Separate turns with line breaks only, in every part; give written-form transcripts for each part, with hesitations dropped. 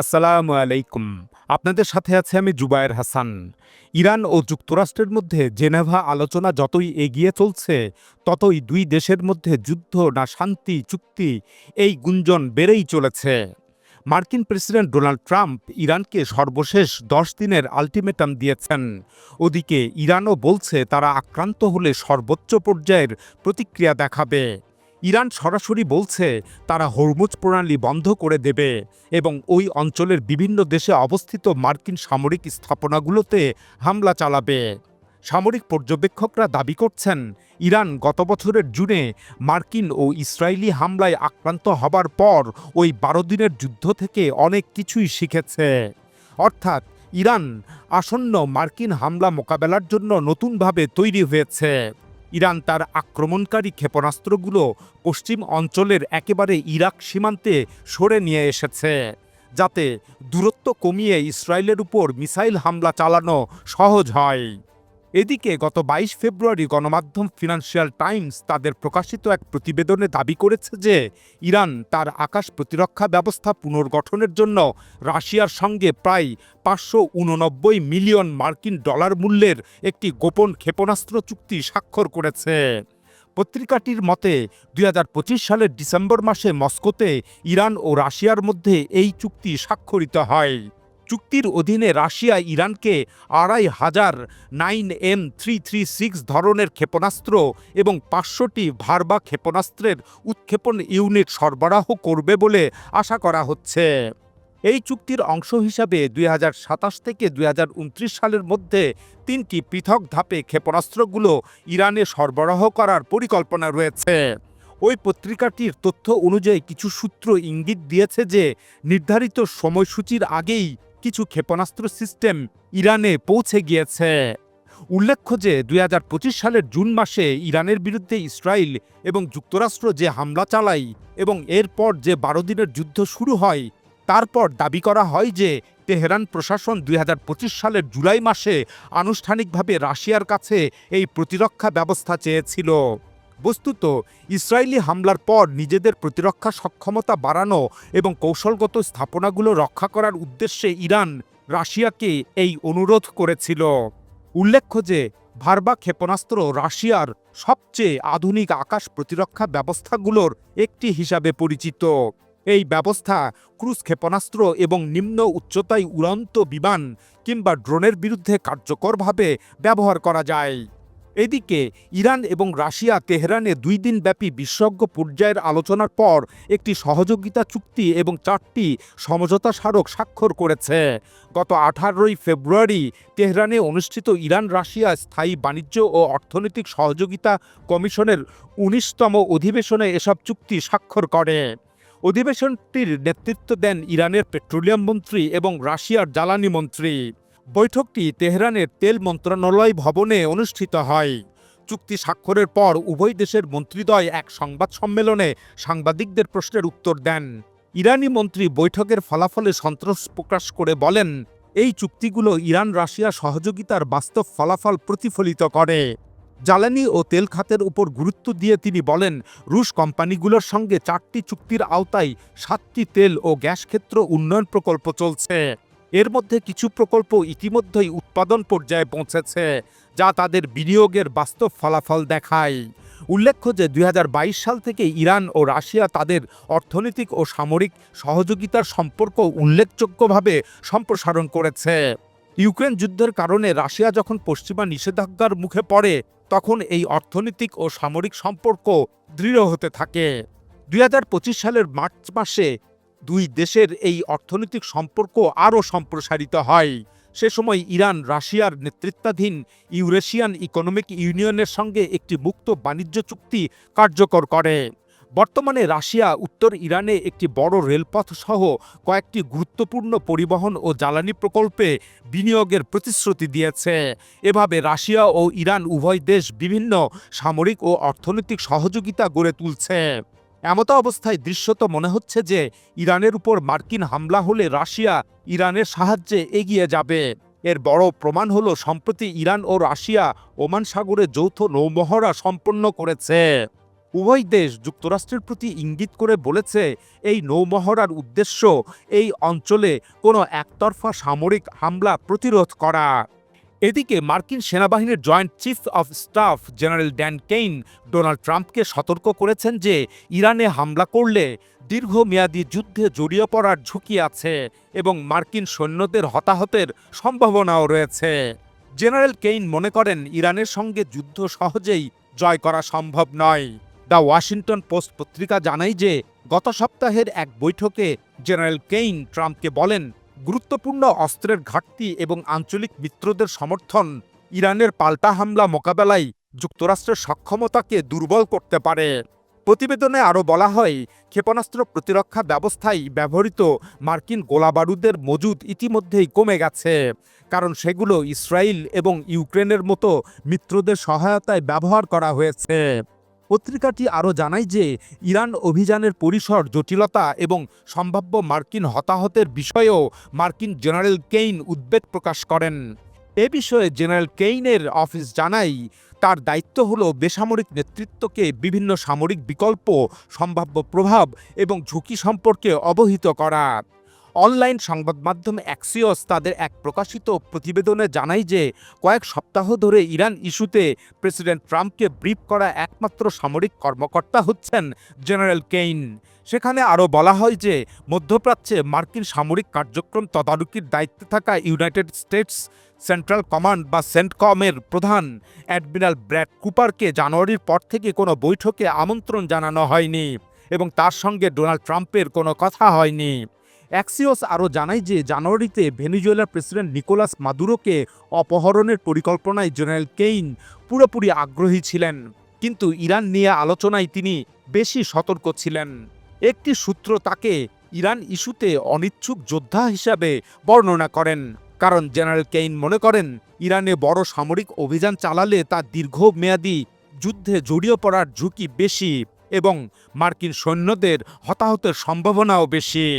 আসসালামু আলাইকুম। আপনাদের সাথে আছে আমি জুবায়ের হাসান। ইরান ও যুক্তরাষ্ট্রের মধ্যে জেনেভা আলোচনা যতই এগিয়ে চলছে, ততই দুই দেশের মধ্যে যুদ্ধ না শান্তি চুক্তি, এই গুঞ্জন বেড়েই চলেছে। মার্কিন প্রেসিডেন্ট ডোনাল্ড ট্রাম্প ইরানকে সর্বশেষ ১০ দিনের আল্টিমেটাম দিয়েছেন। ওদিকে ইরানও বলছে তারা আক্রান্ত হলে সর্বোচ্চ পর্যায়ের প্রতিক্রিয়া দেখাবে। ইরান সরাসরি বলছে তারা হরমুজ প্রণালী বন্ধ করে দেবে এবং ওই অঞ্চলের বিভিন্ন দেশে অবস্থিত মার্কিন সামরিক স্থাপনাগুলোতে হামলা চালাবে। সামরিক পর্যবেক্ষকরা দাবি করছেন ইরান গত বছরের জুনে মার্কিন ও ইসরায়েলি হামলায় আক্রান্ত হবার পর ওই ১২ দিনের যুদ্ধ থেকে অনেক কিছুই শিখেছে। অর্থাৎ ইরান আসন্ন মার্কিন হামলা মোকাবেলার জন্য নতুনভাবে তৈরি হয়েছে। ইরান তার আক্রমণকারী ক্ষেপণাস্ত্রগুলো পশ্চিম অঞ্চলের একেবারে ইরাক সীমান্তে সরে নিয়ে এসেছে, যাতে দূরত্ব কমিয়ে ইসরায়েলের উপর মিসাইল হামলা চালানো সহজ হয়। এদিকে গত ২২ ফেব্রুয়ারি গণমাধ্যম ফিনান্সিয়াল টাইমস তাদের প্রকাশিত এক প্রতিবেদনে দাবি করেছে যে ইরান তার আকাশ প্রতিরক্ষা ব্যবস্থা পুনর্গঠনের জন্য রাশিয়ার সঙ্গে প্রায় ৫৮৯ মিলিয়ন মার্কিন ডলার মূল্যের একটি গোপন ক্ষেপণাস্ত্র চুক্তি স্বাক্ষর করেছে। পত্রিকাটির মতে ২০২৫ সালের ডিসেম্বর মাসে মস্কোতে ইরান ও রাশিয়ার মধ্যে এই চুক্তি স্বাক্ষরিত হয়। চুক্তির অধীনে রাশিয়া ইরানকে ২৫০০ 9M336 ধরনের ক্ষেপণাস্ত্র এবং ৫০০টি ভারবা ক্ষেপণাস্ত্রের উৎক্ষেপণ ইউনিট সরবরাহ করবে বলে আশা করা হচ্ছে। এই চুক্তির অংশ হিসাবে ২০২৭ থেকে ২০২৯ সালের মধ্যে ৩টি পৃথক ধাপে ক্ষেপণাস্ত্রগুলো ইরানে সরবরাহ করার পরিকল্পনা রয়েছে। ওই পত্রিকাটির তথ্য অনুযায়ী কিছু সূত্র ইঙ্গিত দিয়েছে যে নির্ধারিত সময়সূচির আগেই কিছু ক্ষেপণাস্ত্র সিস্টেম ইরানে পৌঁছে গিয়েছে। উল্লেখ্য যে ২০২৫ সালের জুন মাসে ইরানের বিরুদ্ধে ইসরায়েল এবং যুক্তরাষ্ট্র যে হামলা চালায় এবং এরপর যে ১২ দিনের যুদ্ধ শুরু হয়, তারপর দাবি করা হয় যে তেহরান প্রশাসন ২০২৫ সালের জুলাই মাসে আনুষ্ঠানিকভাবে রাশিয়ার কাছে এই প্রতিরক্ষা ব্যবস্থা চেয়েছিল। বস্তুত ইসরায়েলি হামলার পর নিজেদের প্রতিরক্ষা সক্ষমতা বাড়ানো এবং কৌশলগত স্থাপনাগুলো রক্ষা করার উদ্দেশ্যে ইরান রাশিয়াকে এই অনুরোধ করেছিল। উল্লেখ্য যে ভারবা ক্ষেপণাস্ত্র রাশিয়ার সবচেয়ে আধুনিক আকাশ প্রতিরক্ষা ব্যবস্থাগুলোর একটি হিসাবে পরিচিত। এই ব্যবস্থা ক্রুজ ক্ষেপণাস্ত্র এবং নিম্ন উচ্চতায় উড়ন্ত বিমান কিংবা ড্রোনের বিরুদ্ধে কার্যকরভাবে ব্যবহার করা যায়। এদিকে ইরান এবং রাশিয়া তেহরানে ২ দিনব্যাপী বিশেষজ্ঞ পর্যায়ের আলোচনার পর একটি সহযোগিতা চুক্তি এবং ৪টি সমঝোতা স্মারক স্বাক্ষর করেছে। গত ১৮ ফেব্রুয়ারি তেহরানে অনুষ্ঠিত ইরান রাশিয়া স্থায়ী বাণিজ্য ও অর্থনৈতিক সহযোগিতা কমিশনের ১৯তম অধিবেশনে এসব চুক্তি স্বাক্ষর করে। অধিবেশনটির নেতৃত্ব দেন ইরানের পেট্রোলিয়াম মন্ত্রী এবং রাশিয়ার জ্বালানি মন্ত্রী। বৈঠকটি তেহরানের তেল মন্ত্রণালয় ভবনে অনুষ্ঠিত হয়। চুক্তি স্বাক্ষরের পর উভয় দেশের মন্ত্রীদ্বয় এক সংবাদ সম্মেলনে সাংবাদিকদের প্রশ্নের উত্তর দেন। ইরানি মন্ত্রী বৈঠকের ফলাফলে সন্তোষ প্রকাশ করে বলেন, এই চুক্তিগুলো ইরান রাশিয়া সহযোগিতার বাস্তব ফলাফল প্রতিফলিত করে। জ্বালানি ও তেল খাতের উপর গুরুত্ব দিয়ে তিনি বলেন, রুশ কোম্পানিগুলোর সঙ্গে ৪টি চুক্তির আওতায় ৭টি তেল ও গ্যাস ক্ষেত্র উন্নয়ন প্রকল্প চলছে। এর মধ্যে কিছু প্রকল্প ইতিমধ্যেই উৎপাদন পর্যায়ে পৌঁছেছে, যা তাদের বিনিয়োগের বাস্তব ফলাফল দেখায়। উল্লেখ্য যে ২০২২ সাল থেকে ইরান ও রাশিয়া তাদের অর্থনৈতিক ও সামরিক সহযোগিতার সম্পর্ক উল্লেখযোগ্যভাবে সম্প্রসারণ করেছে। ইউক্রেন যুদ্ধের কারণে রাশিয়া যখন পশ্চিমা নিষেধাজ্ঞার মুখে পড়ে, তখন এই অর্থনৈতিক ও সামরিক সম্পর্ক দৃঢ় হতে থাকে। ২০২৫ সালের মার্চ মাসে দুই দেশের এই অর্থনৈতিক সম্পর্ক আরও সম্প্রসারিত হয়। সে সময় ইরান রাশিয়ার নেতৃত্বাধীন ইউরেশিয়ান ইকোনমিক ইউনিয়নের সঙ্গে একটি মুক্ত বাণিজ্য চুক্তি কার্যকর করে। বর্তমানে রাশিয়া উত্তর ইরানে একটি বড় রেলপথ সহ কয়েকটি গুরুত্বপূর্ণ পরিবহন ও জ্বালানি প্রকল্পে বিনিয়োগের প্রতিশ্রুতি দিয়েছে। এভাবে রাশিয়া ও ইরান উভয় দেশ বিভিন্ন সামরিক ও অর্থনৈতিক সহযোগিতা গড়ে তুলছে। এমতো অবস্থায় দৃশ্যত মনে হচ্ছে যে ইরানের উপর মার্কিন হামলা হলে রাশিয়া ইরানের সাহায্যে এগিয়ে যাবে। এর বড় প্রমাণ হলো সম্প্রতি ইরান ও রাশিয়া ওমান সাগরে যৌথ নৌমহড়া সম্পন্ন করেছে। উভয় দেশ যুক্তরাষ্ট্রের প্রতি ইঙ্গিত করে বলেছে এই নৌমহড়ার উদ্দেশ্য এই অঞ্চলে কোনো একতরফা সামরিক হামলা প্রতিরোধ করা। এদিকে মার্কিন সেনাবাহিনীর joint chief of staff general Dan Kane Donald ট্রাম্পকে সতর্ক করেছেন যে ইরানে হামলা করলে দীর্ঘমেয়াদী যুদ্ধে জড়িয়ে পড়ার ঝুঁকি আছে এবং মার্কিন সৈন্যদের হতাহতের সম্ভাবনাও রয়েছে। জেনারেল কেইন মনে করেন ইরানের সঙ্গে যুদ্ধ সহজেই জয় করা সম্ভব নয়। দ্য ওয়াশিংটন পোস্ট পত্রিকা জানায় যে গত সপ্তাহের এক বৈঠকে জেনারেল কেইন ট্রাম্পকে বলেন, গুরুত্বপূর্ণ অস্ত্রের ঘাটতি এবং আঞ্চলিক মিত্রদের সমর্থন ইরানের পাল্টা হামলা মোকাবেলায় যুক্তরাষ্ট্রের সক্ষমতাকে দুর্বল করতে পারে। প্রতিবেদনে আরও বলা হয়, ক্ষেপণাস্ত্র প্রতিরক্ষা ব্যবস্থায় ব্যবহৃত মার্কিন গোলাবারুদের মজুদ ইতিমধ্যেই কমে গেছে, কারণ সেগুলো ইসরায়েল এবং ইউক্রেনের মতো মিত্রদের সহায়তায় ব্যবহার করা হয়েছে। পত্রিকাটি আরও জানায় যে ইরান অভিযানের পরিসর, জটিলতা এবং সম্ভাব্য মার্কিন হতাহতের বিষয়েও মার্কিন জেনারেল কেইন উদ্বেগ প্রকাশ করেন। এ বিষয়ে জেনারেল কেইনের অফিস জানায়, তার দায়িত্ব হল বেসামরিক নেতৃত্বকে বিভিন্ন সামরিক বিকল্প, সম্ভাব্য প্রভাব এবং ঝুঁকি সম্পর্কে অবহিত করা। অনলাইন সংবাদ মাধ্যম অ্যাক্সিওস তাদের এক প্রকাশিত প্রতিবেদনে জানায় যে কয়েক সপ্তাহ ধরে ইরান ইস্যুতে প্রেসিডেন্ট ট্রাম্পকে ব্রিফ করা একমাত্র সামরিক কর্মকর্তা হচ্ছেন জেনারেল কেইন। সেখানে আরও বলা হয় যে মধ্যপ্রাচ্যে মার্কিন সামরিক কার্যক্রম তদারকির দায়িত্বে থাকা ইউনাইটেড স্টেটস সেন্ট্রাল কমান্ড বা সেন্টকমের প্রধান অ্যাডমিরাল ব্র্যাড কুপারকে জানুয়ারির পর থেকে কোনো বৈঠকে আমন্ত্রণ জানানো হয়নি এবং তার সঙ্গে ডোনাল্ড ট্রাম্পের কোনো কথা হয়নি। অ্যাক্সিওস আরও জানায় যে জানুয়ারিতে ভেনেজুয়েলার প্রেসিডেন্ট নিকোলাস মাদুরোকে অপহরণের পরিকল্পনায় জেনারেল কেইন পুরোপুরি আগ্রহী ছিলেন, কিন্তু ইরান নিয়ে আলোচনায় তিনি বেশি সতর্ক ছিলেন। একটি সূত্র তাকে ইরান ইস্যুতে অনিচ্ছুক যোদ্ধা হিসাবে বর্ণনা করেন, কারণ জেনারেল কেইন মনে করেন ইরানে বড় সামরিক অভিযান চালালে তা দীর্ঘমেয়াদী যুদ্ধে জড়িয়ে পড়ার ঝুঁকি বেশি এবং মার্কিন সৈন্যদের হতাহতের সম্ভাবনাও বেশি।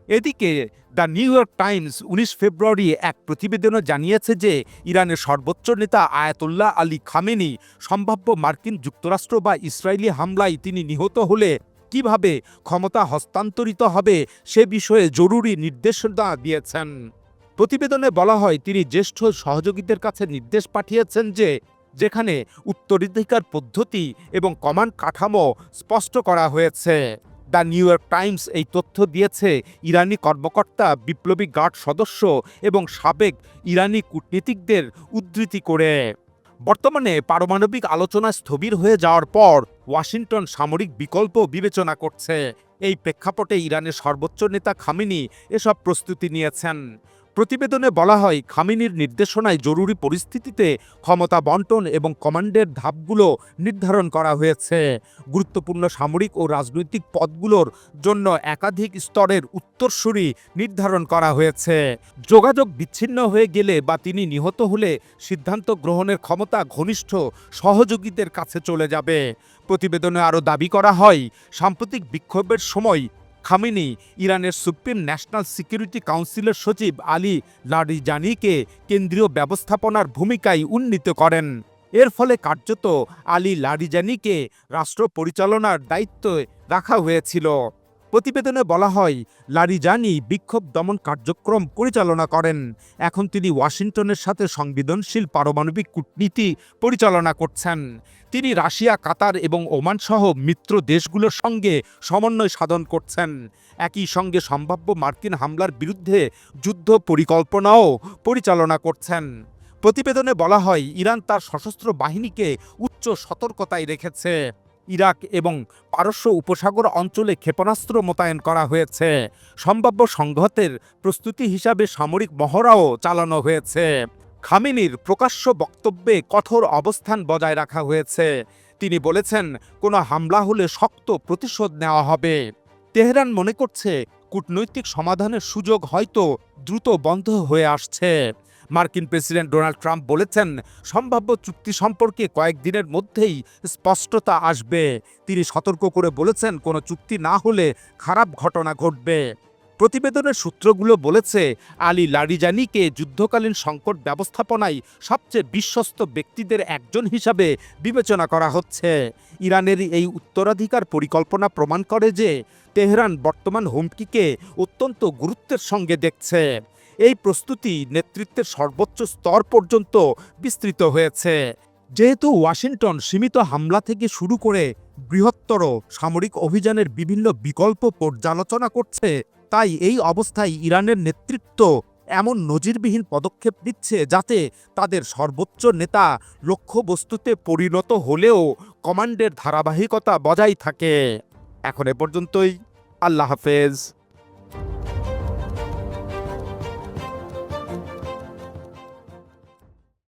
এদিকে দ্য নিউ ইয়র্ক টাইমস 19 ফেব্রুয়ারি এক প্রতিবেদনে জানিয়েছে যে ইরানের সর্বোচ্চ নেতা আয়াতুল্লাহ আলী খামেনি সম্ভাব্য মার্কিন যুক্তরাষ্ট্র বা ইসরায়েলি হামলায় তিনি নিহত হলে কিভাবে ক্ষমতা হস্তান্তরিত হবে সে বিষয়ে জরুরি নির্দেশনা দিয়েছেন। প্রতিবেদনে বলা হয়, তিনি জ্যেষ্ঠ সহযোগীদের কাছে নির্দেশ পাঠিয়েছেন যে যেখানে উত্তরাধিকার পদ্ধতি এবং কমান্ড কাঠামো স্পষ্ট করা হয়েছে। দ্য নিউ ইয়র্ক টাইমস এই তথ্য দিয়েছে ইরানি কর্মকর্তা, বিপ্লবী গার্ড সদস্য এবং সাবেক ইরানি কূটনীতিকদের উদ্ধৃতি করে। বর্তমানে পারমাণবিক আলোচনা স্থবির হয়ে যাওয়ার পর ওয়াশিংটন সামরিক বিকল্প বিবেচনা করছে। এই প্রেক্ষাপটে ইরানের সর্বোচ্চ নেতা খামেনি এসব প্রস্তুতি নিয়েছেন। প্রতিবেদনে বলা হয়, খামেনির নির্দেশনায় জরুরি পরিস্থিতিতে ক্ষমতা বন্টন এবং কমান্ডের ধাপগুলো নির্ধারণ করা হয়েছে। গুরুত্বপূর্ণ সামরিক ও রাজনৈতিক পদগুলোর জন্য একাধিক স্তরের উত্তরসূরি নির্ধারণ করা হয়েছে। যোগাযোগ বিচ্ছিন্ন হয়ে গেলে বা তিনি নিহত হলে সিদ্ধান্ত গ্রহণের ক্ষমতা ঘনিষ্ঠ সহযোগীদের কাছে চলে যাবে। প্রতিবেদনে আরও দাবি করা হয়, সাম্প্রতিক বিক্ষোভের সময় খামেনি ইরানের সুপ্রিম ন্যাশনাল সিকিউরিটি কাউন্সিলের সচিব আলী লারিজানিকে কেন্দ্রীয় ব্যবস্থাপনার ভূমিকায় উন্নীত করেন। এর ফলে কার্যত আলী লারিজানিকে রাষ্ট্র পরিচালনার দায়িত্বে রাখা হয়েছিল। প্রতিবেদনে বলা হয়, লারিজানি বিক্ষোভ দমন কার্যক্রম পরিচালনা করেন। এখন তিনি ওয়াশিংটনের সাথে সংবেদনশীল পারমাণবিক কূটনীতি পরিচালনা করছেন। তিনি রাশিয়া, কাতার এবং ওমান সহ মিত্র দেশগুলোর সঙ্গে সমন্বয় সাধন করছেন। একই সঙ্গে সম্ভাব্য মার্কিন হামলার বিরুদ্ধে যুদ্ধ পরিকল্পনাও পরিচালনা করছেন। প্রতিবেদনে বলা হয়, ইরান তার সশস্ত্র বাহিনীকে উচ্চ সতর্কতায় রেখেছে। ইরাক এবং পারস্য উপসাগর অঞ্চলে ক্ষেপণাস্ত্র মোতায়েন করা হয়েছে। সম্ভাব্য সংঘাতের প্রস্তুতি হিসাবে সামরিক মহড়াও চালানো হয়েছে। খামেনির প্রকাশ্য বক্তব্যে কঠোর অবস্থান বজায় রাখা হয়েছে। তিনি বলেছেন, কোনো হামলা হলে শক্ত প্রতিশোধ নেওয়া হবে। তেহরান মনে করছে কূটনৈতিক সমাধানের সুযোগ হয়তো দ্রুত বন্ধ হয়ে আসছে। মার্কিন প্রেসিডেন্ট ডোনাল্ড ট্রাম্প বলেছেন, সম্ভাব্য চুক্তি সম্পর্কে কয়েকদিনের মধ্যেই স্পষ্টতা আসবে। তিনি সতর্ক করে বলেছেন, কোনো চুক্তি না হলে খারাপ ঘটনা ঘটবে। প্রতিবেদনের সূত্রগুলো বলেছে আলী লারিজানিকে যুদ্ধকালীন সংকট ব্যবস্থাপনায় সবচেয়ে বিশ্বস্ত ব্যক্তিদের একজন হিসাবে বিবেচনা করা হচ্ছে। ইরানের এই উত্তরাধিকার পরিকল্পনা প্রমাণ করে যে তেহরান বর্তমান হুমকিকে অত্যন্ত গুরুত্বের সঙ্গে দেখছে। এই প্রস্তুতি নেতৃত্বের সর্বোচ্চ স্তর পর্যন্ত বিস্তৃত হয়েছে। যেহেতু ওয়াশিংটন সীমিত হামলা থেকে শুরু করে বৃহত্তর সামরিক অভিযানের বিভিন্ন বিকল্প পর্যালোচনা করছে, তাই এই অবস্থায় ইরানের নেতৃত্ব এমন নজিরবিহীন পদক্ষেপ নিচ্ছে যাতে তাদের সর্বোচ্চ নেতা লক্ষ্যবস্তুতে পরিণত হলেও কমান্ডের ধারাবাহিকতা বজায় থাকে। এখন এ পর্যন্তই। আল্লাহ হাফেজ।